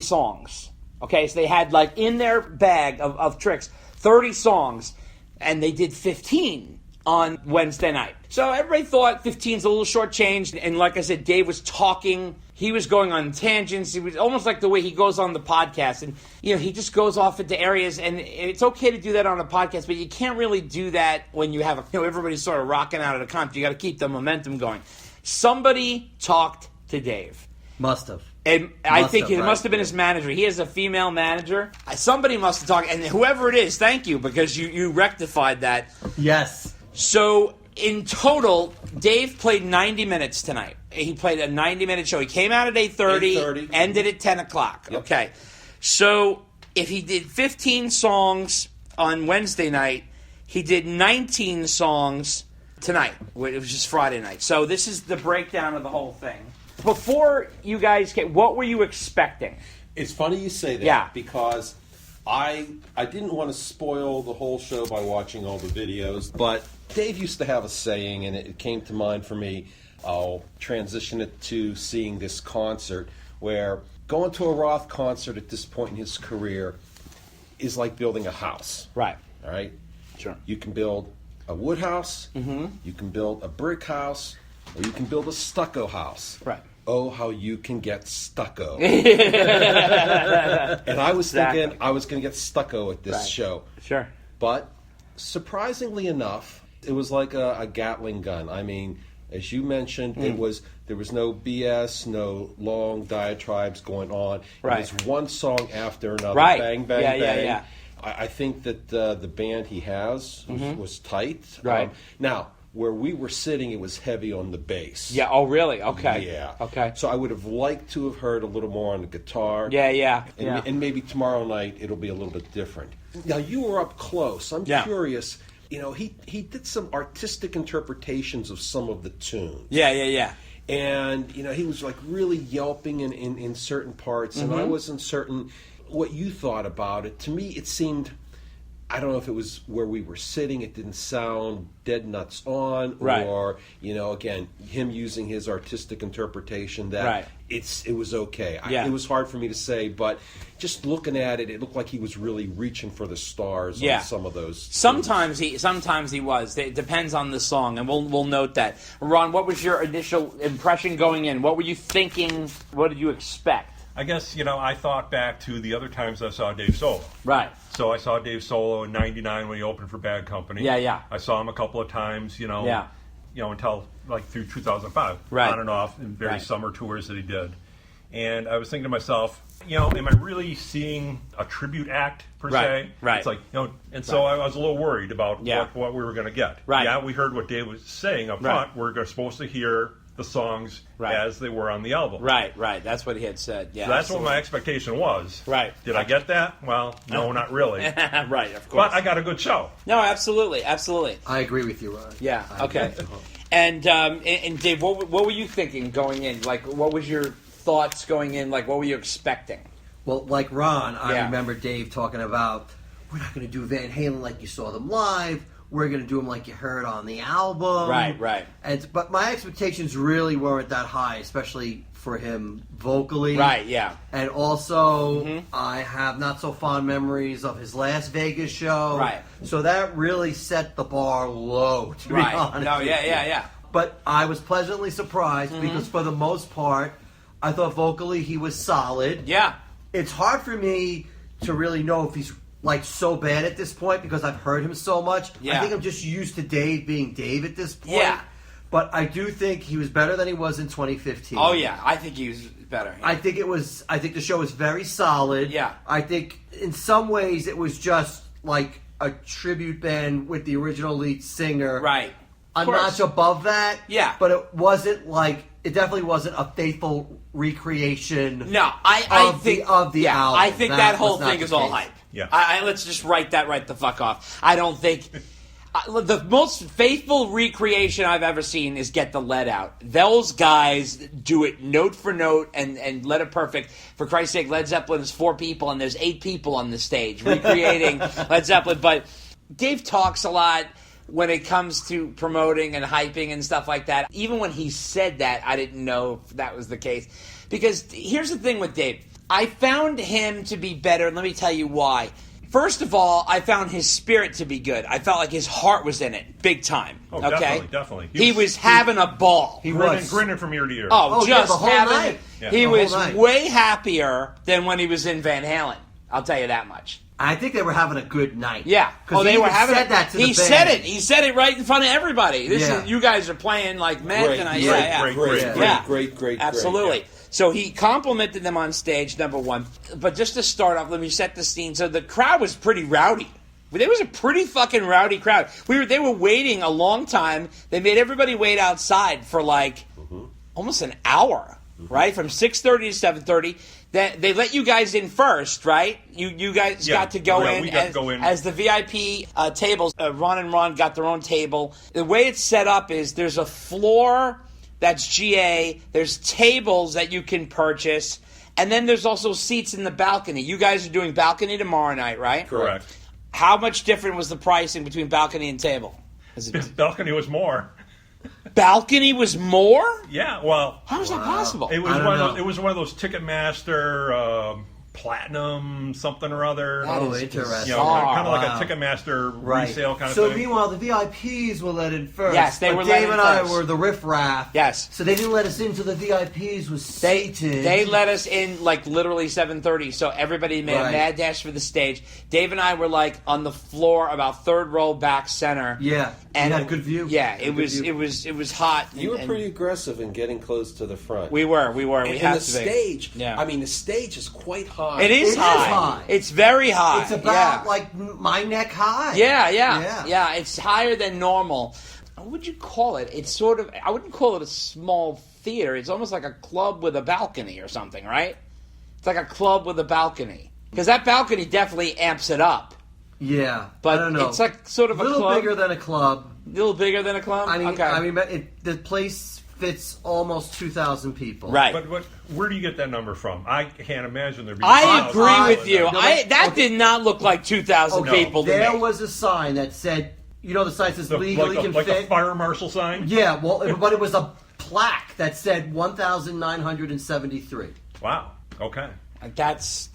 songs. Okay, so they had like in their bag of tricks 30 songs, and they did 15 on Wednesday night. So everybody thought 15's a little shortchanged, and like I said, Dave was talking. He was going on tangents. It was almost like the way he goes on the podcast, and he just goes off into areas. And it's okay to do that on a podcast, but you can't really do that when you have everybody's sort of rocking out at a concert. You got to keep the momentum going. Somebody talked to Dave. Must have. And I think it must have been his manager. He has a female manager. Somebody must have talked, and whoever it is, thank you, because you rectified that. Yes. So in total, Dave played 90 minutes tonight. He played a 90-minute show. He came out at 8:30, ended at 10 o'clock. Yep. Okay. So if he did 15 songs on Wednesday night, he did 19 songs tonight, which was just Friday night. So this is the breakdown of the whole thing. Before you guys came, what were you expecting? It's funny you say that because I didn't want to spoil the whole show by watching all the videos, but Dave used to have a saying, and it came to mind for me. I'll transition it to seeing this concert, where going to a Roth concert at this point in his career is like building a house. Right. All right? Sure. You can build a wood house, you can build a brick house, or you can build a stucco house. Right. Oh, how you can get stucco. And I was thinking I was going to get stucco at this show. Sure. But surprisingly enough, it was like a Gatling gun. I mean, as you mentioned, there was no BS, no long diatribes going on. Right. It was one song after another. Right. Bang, bang, bang. Yeah. I think that the band he has was tight. Right. Now, where we were sitting, it was heavy on the bass. Yeah, oh really? Okay. Yeah. Okay. So I would have liked to have heard a little more on the guitar. Yeah. And maybe tomorrow night it'll be a little bit different. Now, you were up close. I'm curious. He did some artistic interpretations of some of the tunes. Yeah. And, he was like really yelping in certain parts, and I wasn't certain what you thought about it. To me, it seemed... I don't know if it was where we were sitting, it didn't sound dead nuts on, or, again, him using his artistic interpretation that it was okay. It was hard for me to say, but just looking at it, it looked like he was really reaching for the stars on some of those. Sometimes he was. It depends on the song, and we'll note that. Ron, what was your initial impression going in? What were you thinking? What did you expect? I guess, I thought back to the other times I saw Dave solo. Right. So I saw Dave solo in '99 when he opened for Bad Company. Yeah. I saw him a couple of times, until like through 2005, on and off in various summer tours that he did. And I was thinking to myself, am I really seeing a tribute act per se? Right. It's like, and so I was a little worried about what we were going to get. Right. Yeah, we heard what Dave was saying up front. We're supposed to hear the songs as they were on the album. Right. That's what he had said. Yeah, so that's what my expectation was. Right. Did I get that? Well, no, not really. Right, of course. But I got a good show. No, absolutely. I agree with you, Ron. Yeah, okay. And Dave, what were you thinking going in? Like, what was your thoughts going in? Like, what were you expecting? Well, like Ron, I remember Dave talking about, we're not going to do Van Halen like you saw them live. We're going to do them like you heard on the album. Right. But my expectations really weren't that high, especially for him vocally. Right, yeah. And also, I have not so fond memories of his last Vegas show. Right. So that really set the bar low, to be honest. No, yeah. But I was pleasantly surprised because for the most part, I thought vocally he was solid. Yeah. It's hard for me to really know if he's so bad at this point because I've heard him so much. Yeah. I think I'm just used to Dave being Dave at this point. Yeah. But I do think he was better than he was in 2015. Oh yeah, I think he was better. Yeah. I think the show was very solid. Yeah. I think in some ways it was just like a tribute band with the original lead singer. Right. A notch above that. Yeah. But it definitely wasn't a faithful recreation. No, I think of the album. I think that whole thing is all hype. Yeah. Let's just write that right the fuck off. I don't think the most faithful recreation I've ever seen is Get the Lead Out. Those guys do it note for note and let it perfect. For Christ's sake, Led Zeppelin is 4 people and there's 8 people on the stage recreating Led Zeppelin. But Dave talks a lot when it comes to promoting and hyping and stuff like that. Even when he said that, I didn't know if that was the case. Because here's the thing with Dave. I found him to be better, and let me tell you why. First of all, I found his spirit to be good. I felt like his heart was in it, big time. Oh, okay? definitely. He was having a ball. He was grinning from ear to ear. Oh, just the whole having night. it. He was night. way happier than when he was in Van Halen. I'll tell you that much. I think they were having a good night. Yeah. Because they were having said that to the band. He said it. He said it right in front of everybody. This Yeah. is you guys are playing like meth, Great, and I great. Absolutely. So he complimented them on stage, number one. But just to start off, let me set the scene. So the crowd was pretty rowdy. It was a pretty fucking rowdy crowd. They were waiting a long time. They made everybody wait outside for like almost an hour, right? From 6:30 to 7:30. They let you guys in first, right? You guys got to go in. We got to go in as the VIP tables. Ron and Ron got their own table. The way it's set up is there's a floor that's GA. There's tables that you can purchase, and then there's also seats in the balcony. You guys are doing balcony tomorrow night, right? Correct. How much different was the pricing between balcony and table? Balcony was more. Balcony was more? Yeah, well, how is that possible? It was one of those Ticketmaster Platinum something or other. Oh, interesting. Kind of like a Ticketmaster resale kind of thing. So meanwhile, the VIPs were let in first. Yes, they were let in Dave and I first. were the riffraff. Yes. So they didn't let us in until the VIPs was seated. They let us in like literally 7:30, so everybody made a mad dash for the stage. Dave and I were like on the floor, about third row back center. Yeah, and you had a good view. Yeah, it was hot. You were pretty aggressive in getting close to the front. We were. We And had the to stage. be. Yeah. I mean, the stage is quite high. It is high. It's very high. It's about like my neck high. Yeah. It's higher than normal. What would you call it? It's sort of, I wouldn't call it a small theater. It's almost like a club with a balcony or something, right? It's like a club with a balcony. Because that balcony definitely amps it up. Yeah, but I don't know. It's like sort of a little club. bigger than a club. A little bigger than a club? I mean, okay. The place fits almost 2,000 people. Right. But where do you get that number from? I can't imagine there being. I agree with you. That did not look like 2,000 people to me. There was a sign that said, the sign says legally can like fit. a fire marshal sign? Yeah, but it was a plaque that said 1,973. Wow. Okay. That's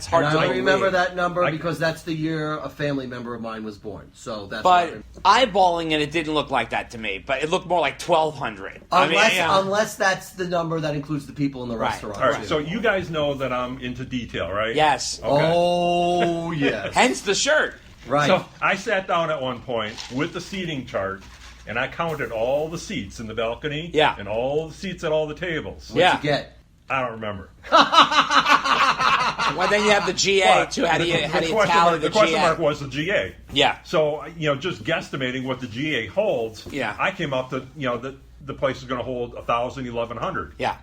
hard to I remember believe. that number because that's the year a family member of mine was born. So that's. But eyeballing it didn't look like that to me. But it looked more like 1,200. Unless that's the number that includes the people in the restaurant. All right. So you guys know that I'm into detail, right? Yes. Okay. Oh yes. Hence the shirt. Right. So I sat down at one point with the seating chart, and I counted all the seats in the balcony. Yeah. And all the seats at all the tables. What'd you get? I don't remember. Well, then you have the GA too. How do you tally the GA? The question mark was the GA. Yeah. So just guesstimating what the GA holds. Yeah. I came up to the place is going to hold 1,000, 1,100. Yeah.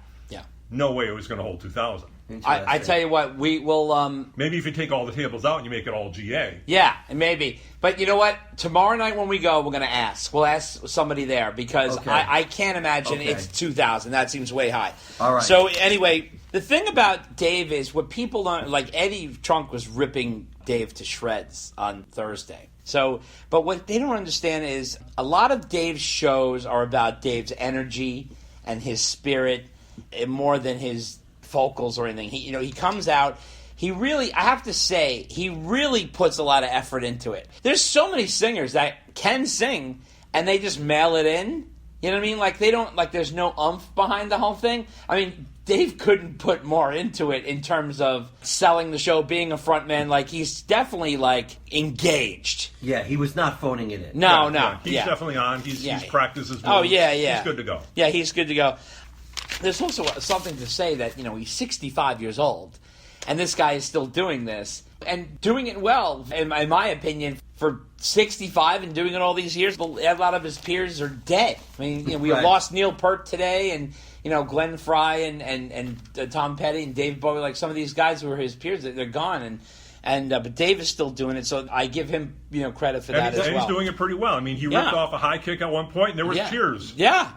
No way it was going to hold 2,000. I tell you what, we will. Maybe if you take all the tables out and you make it all GA. Yeah, maybe. But you know what? Tomorrow night when we go, we're going to ask. We'll ask somebody there because I can't imagine it's 2,000. That seems way high. All right. So anyway, the thing about Dave is what people don't like. Eddie Trunk was ripping Dave to shreds on Thursday. So, but what they don't understand is a lot of Dave's shows are about Dave's energy and his spirit, more than his vocals or anything. He comes out. He really, I have to say, he really puts a lot of effort into it. There's so many singers that can sing and they just mail it in. You know what I mean? Like they don't, like there's no oomph behind the whole thing. I mean, Dave couldn't put more into it in terms of selling the show, being a frontman. Like he's definitely like engaged. Yeah, he was not phoning it in. No. He's definitely on. He's practiced his moves. Oh yeah. He's good to go. Yeah, he's good to go. There's also something to say that, he's 65 years old, and this guy is still doing this, and doing it well, in my opinion, for 65 and doing it all these years. A lot of his peers are dead. I mean, we lost Neil Peart today, and, Glenn Fry and Tom Petty and Dave Bowie, like some of these guys who were his peers, they're gone, but Dave is still doing it, so I give him, credit for that as well. And he's doing it pretty well. I mean, he ripped off a high kick at one point, and there was cheers. Yeah,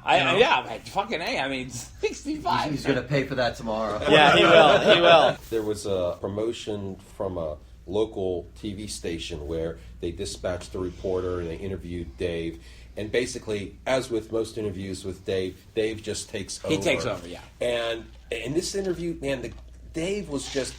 fucking A. I mean, 65. He's going to pay for that tomorrow. Yeah, he will. There was a promotion from a local TV station where they dispatched a reporter and they interviewed Dave. And basically, as with most interviews with Dave just takes over. He takes over, yeah. And in this interview, man, Dave was just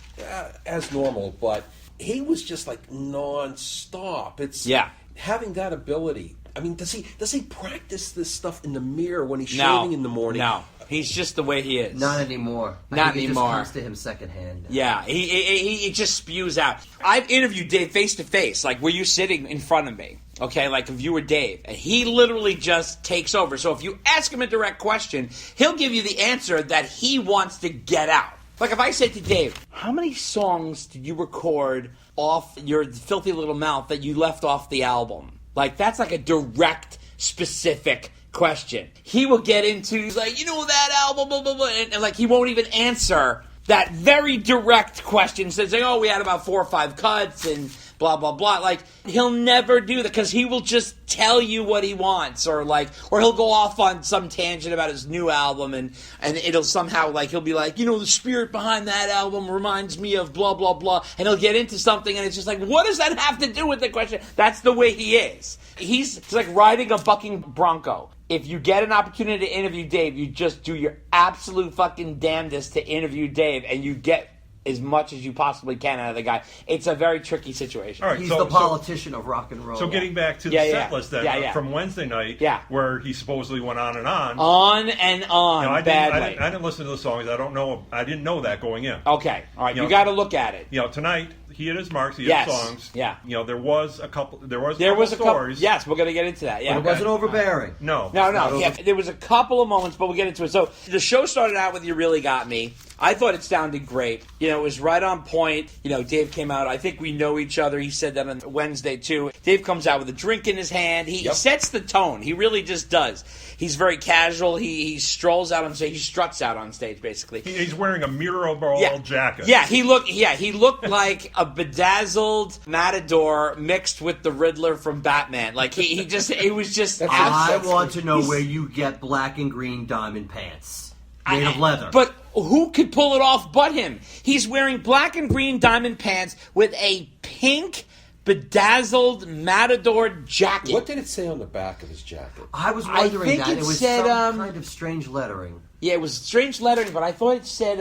as normal, but he was just like nonstop. It's having that ability. I mean, does he practice this stuff in the mirror when he's shaving in the morning? No. He's just the way he is. Not anymore. Not anymore. It just comes to him secondhand. Yeah, he just spews out. I've interviewed Dave face to face. Like, were you sitting in front of me? Okay, like if you were Dave. And he literally just takes over. So if you ask him a direct question, he'll give you the answer that he wants to get out. Like if I said to Dave, how many songs did you record off your filthy little mouth that you left off the album? Like, that's like a direct, specific question. He will get into, he's like, that album, blah, blah, blah, and like he won't even answer that very direct question. Says, oh, we had about 4 or 5 cuts and blah, blah, blah. Like, he'll never do that because he will just tell you what he wants, or he'll go off on some tangent about his new album, and it'll somehow, like, he'll be like, the spirit behind that album reminds me of blah, blah, blah, and he'll get into something, and it's just like, what does that have to do with the question? That's the way he is. He's like riding a bucking bronco. If you get an opportunity to interview Dave, you just do your absolute fucking damnedest to interview Dave, and you get as much as you possibly can out of the guy. It's a very tricky situation. All right, he's the politician of rock and roll. So getting back to the set list then, from Wednesday night, where he supposedly went on and on. On and on, I badly. I didn't listen to the songs. I didn't know that going in. Okay, all right, you got to look at it. Tonight, he had his marks, he had songs. Yeah. There was a couple stories. Yes, we're going to get into that. Yeah. But it wasn't overbearing. No. Yeah, there was a couple of moments, but we'll get into it. So the show started out with You Really Got Me. I thought it sounded great. It was right on point. Dave came out. I think we know each other. He said that on Wednesday, too. Dave comes out with a drink in his hand. He sets the tone. He really just does. He's very casual. He strolls out on stage. He struts out on stage, basically. He's wearing a mirror ball jacket. Yeah, he looked like a bedazzled matador mixed with the Riddler from Batman. Like, it was just... I want to know where you get black and green diamond pants. Made of leather. But who could pull it off but him? He's wearing black and green diamond pants with a pink bedazzled matador jacket. What did it say on the back of his jacket? I was wondering that. It was some kind of strange lettering. Yeah, it was strange lettering, but I thought it said...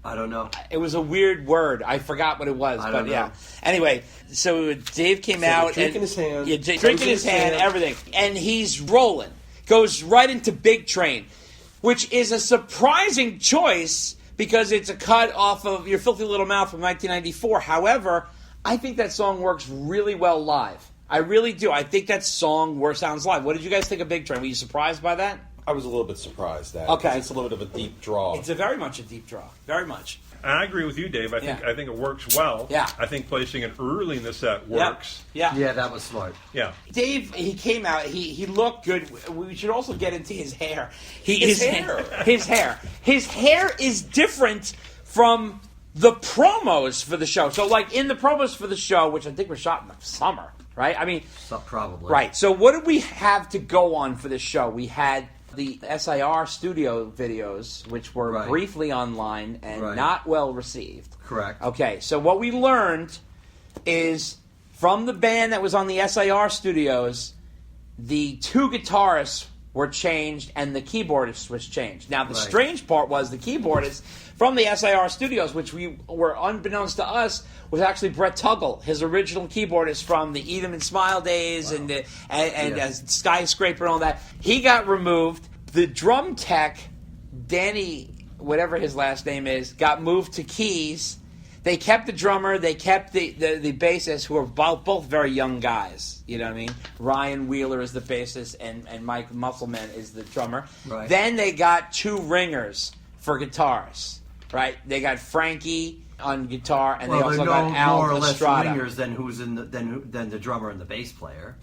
I don't know. It was a weird word. I forgot what it was. I don't know. Anyway, so Dave came out. Drink in his hand. Yeah, drink in his hand, everything. And he's rolling. Goes right into Big Train, which is a surprising choice because it's a cut off of Your Filthy Little Mouth from 1994. However, I think that song works really well live. I really do. I think that song sounds live. What did you guys think of Big Train? Were you surprised by that? I was a little bit surprised at it. Okay. It's a little bit of a deep draw. It's very much a deep draw. Very much. And I agree with you, Dave. I think it works well. Yeah. I think placing it early in the set works. Yeah. Yeah, that was smart. Yeah. Dave, he came out. He looked good. We should also get into his hair. His hair. His hair. His hair is different from the promos for the show. So, like, in the promos for the show, which I think were shot in the summer, right? I mean... Probably. Right. So what did we have to go on for this show? We had the SIR studio videos, which were briefly online and not well received. Correct. Okay, so what we learned is from the band that was on the SIR studios, the 2 guitarists were changed and the keyboardist was changed. Now, the strange part was the keyboardist from the SIR studios, which we were unbeknownst to us, was actually Brett Tuggle, his original keyboardist from the Eat 'em and Smile days and Skyscraper and all that. He got removed. The drum tech, Danny, whatever his last name is, got moved to keys. They kept the drummer. They kept the bassist, who are both very young guys. You know what I mean? Ryan Wheeler is the bassist, and Mike Musselman is the drummer. Right. Then they got 2 ringers for guitars. Right? They got Frankie on guitar, and they also got Al more or less Estrada. ringers than than the drummer and the bass player.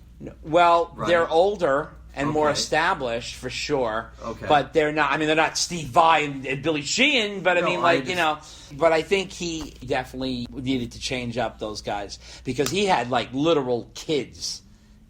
Well, they're older and more established for sure. Okay. But they're not. I mean, they're not Steve Vai and Billy Sheehan. But But I think he definitely needed to change up those guys because he had like literal kids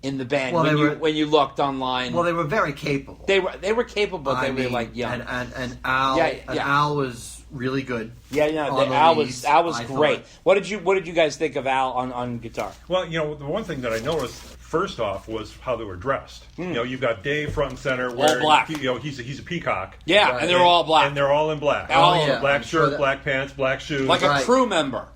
in the band. When you looked online, well, they were very capable. They were capable. But they were like young. And Al, Al was really good. Yeah, Al was great. What did you guys think of Al on guitar? Well, the one thing that I noticed first off was how they were dressed. You've got Dave front and center, where all black. He's a peacock. Yeah, right. And they're all black. And they're all in black. Black shirt, black pants, black shoes. Like a crew member.